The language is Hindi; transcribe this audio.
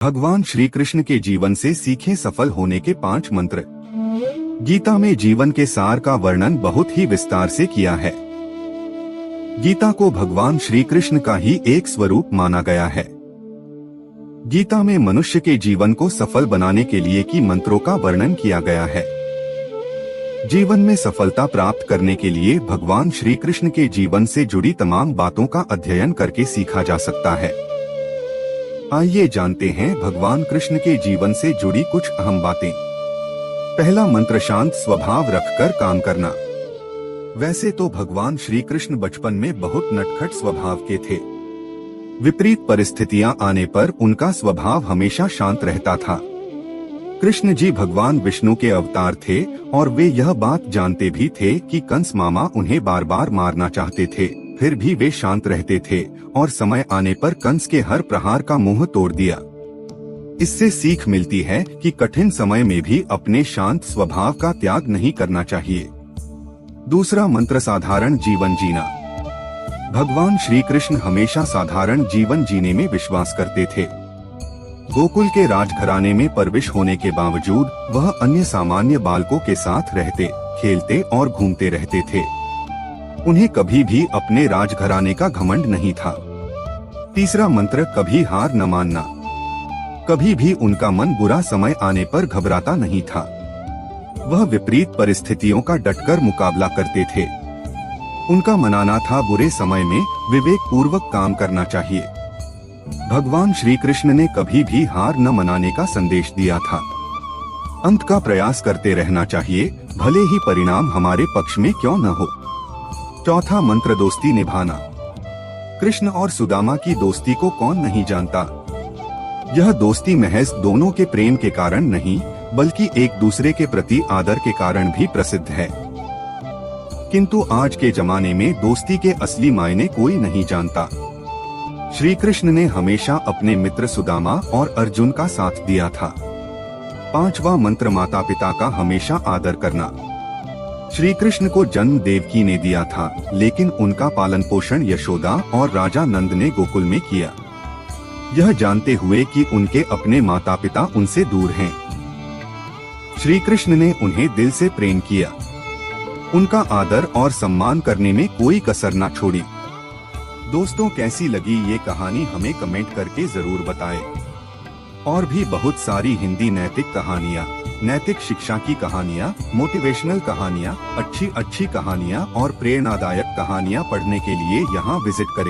भगवान श्री कृष्ण के जीवन से सीखे सफल होने के 5 मंत्र। गीता में जीवन के सार का वर्णन बहुत ही विस्तार से किया है। गीता को भगवान श्री कृष्ण का ही एक स्वरूप माना गया है। गीता में मनुष्य के जीवन को सफल बनाने के लिए की मंत्रों का वर्णन किया गया है। जीवन में सफलता प्राप्त करने के लिए भगवान श्री कृष्ण के जीवन से जुड़ी तमाम बातों का अध्ययन करके सीखा जा सकता है। आइए जानते हैं भगवान कृष्ण के जीवन से जुड़ी कुछ अहम बातें। पहला मंत्र, शांत स्वभाव रखकर काम करना। वैसे तो भगवान श्री कृष्ण बचपन में बहुत नटखट स्वभाव के थे। विपरीत परिस्थितियां आने पर उनका स्वभाव हमेशा शांत रहता था। कृष्ण जी भगवान विष्णु के अवतार थे और वे यह बात जानते भी थे कि कंस मामा उन्हें बार बार मारना चाहते थे, फिर भी वे शांत रहते थे और समय आने पर कंस के हर प्रहार का मुंह तोड़ दिया। इससे सीख मिलती है कि कठिन समय में भी अपने शांत स्वभाव का त्याग नहीं करना चाहिए। दूसरा मंत्र, साधारण जीवन जीना। भगवान श्री कृष्ण हमेशा साधारण जीवन जीने में विश्वास करते थे। गोकुल के राजघराने में परविश होने के बावजूद वह अन्य सामान्य बालकों के साथ रहते, खेलते और घूमते रहते थे। उन्हें कभी भी अपने राजघराने का घमंड नहीं था। तीसरा मंत्र, कभी हार न मानना। कभी भी उनका मन बुरा समय आने पर घबराता नहीं था। वह विपरीत परिस्थितियों का डटकर मुकाबला करते थे। उनका मानना था बुरे समय में विवेक पूर्वक काम करना चाहिए। भगवान श्री कृष्ण ने कभी भी हार न मनाने का संदेश दिया था। अंत का प्रयास करते रहना चाहिए, भले ही परिणाम हमारे पक्ष में क्यों न हो। चौथा मंत्र, दोस्ती निभाना। कृष्ण और सुदामा की दोस्ती को कौन नहीं जानता। यह दोस्ती महज दोनों के प्रेम के कारण नहीं, बल्कि एक दूसरे के प्रति आदर के कारण भी प्रसिद्ध है। किंतु आज के जमाने में दोस्ती के असली मायने कोई नहीं जानता। श्री कृष्ण ने हमेशा अपने मित्र सुदामा और अर्जुन का साथ दिया था। पांचवा मंत्र, माता पिता का हमेशा आदर करना। श्री कृष्ण को जन्म देवकी ने दिया था, लेकिन उनका पालन पोषण यशोदा और राजा नंद ने गोकुल में किया, यह जानते हुए कि उनके अपने माता पिता उनसे दूर हैं। श्री कृष्ण ने उन्हें दिल से प्रेम किया। उनका आदर और सम्मान करने में कोई कसर न छोड़ी। दोस्तों, कैसी लगी ये कहानी हमें कमेंट करके जरूर बताएं। और भी बहुत सारी हिंदी नैतिक कहानियाँ, नैतिक शिक्षा की कहानियाँ, मोटिवेशनल कहानियाँ, अच्छी कहानियाँ और प्रेरणादायक कहानियाँ पढ़ने के लिए यहाँ विजिट करें।